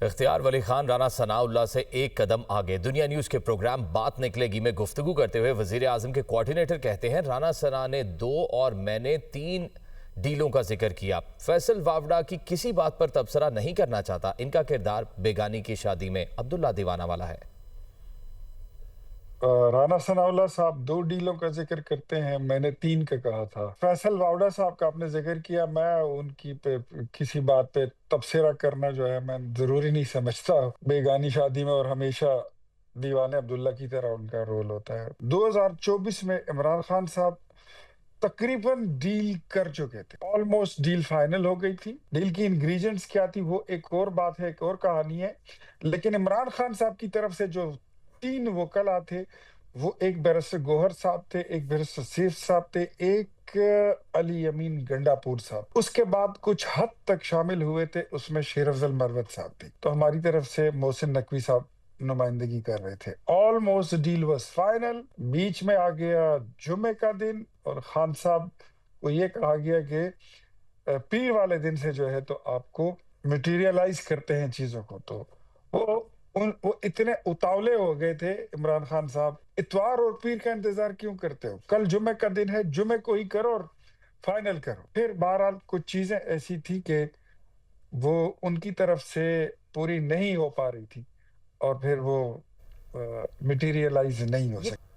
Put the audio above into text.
اختیار ولی خان رانا ثناءاللہ سے ایک قدم آگے دنیا نیوز کے پروگرام بات نکلے گی میں گفتگو کرتے ہوئے وزیر اعظم کے کوارڈینیٹر کہتے ہیں رانا ثناء نے 2 اور میں نے 3 ڈیلوں کا ذکر کیا۔ فیصل واوڈا کی کسی بات پر تبصرہ نہیں کرنا چاہتا، ان کا کردار بیگانی کی شادی میں عبداللہ دیوانہ والا ہے۔ رانا ثناءاللہ صاحب 2 ڈیلوں کا ذکر کرتے ہیں، میں نے 3 کا کہا تھا۔ فیصل واوڈا صاحب کا آپ نے ذکر کیا، میں ان کی کسی بات پہ تبصرہ کرنا جو ہے میں ضروری نہیں سمجھتا بیگانی شادی میں، اور ہمیشہ دیوان عبداللہ کی طرح ان کا رول ہوتا ہے۔ 2024 میں عمران خان صاحب تقریباً ڈیل کر چکے تھے، آلموسٹ ڈیل فائنل ہو گئی تھی۔ ڈیل کی انگریڈینٹس کیا تھی وہ ایک اور بات ہے، ایک اور کہانی ہے، لیکن عمران خان صاحب کی طرف سے جو 3 وکلا تھے، وہ ایک بیرسٹر گوہر صاحب تھے، ایک بیرسٹر سیف صاحب تھے، ایک علی امین گنڈا پور صاحب، اس کے بعد کچھ حد تک شامل ہوئے تھے، اس میں شیر افضل مروت صاحب تھے، تو ہماری طرف سے محسن نقوی صاحب نمائندگی کر رہے تھے۔ آلموسٹ ڈیل واز فائنل، بیچ میں آ گیا جمعے کا دن، اور خان صاحب کو یہ کہا گیا کہ پیر والے دن سے جو ہے تو آپ کو میٹیریلائز کرتے ہیں چیزوں کو، تو وہ اتنے اتاولے ہو گئے تھے عمران خان صاحب، اتوار اور پیر کا انتظار کیوں کرتے ہو، کل جمعے کا دن ہے، جمعے کو ہی کرو اور فائنل کرو۔ پھر بہرحال کچھ چیزیں ایسی تھی کہ وہ ان کی طرف سے پوری نہیں ہو پا رہی تھی، اور پھر وہ میٹیریلائز نہیں ہو سکی۔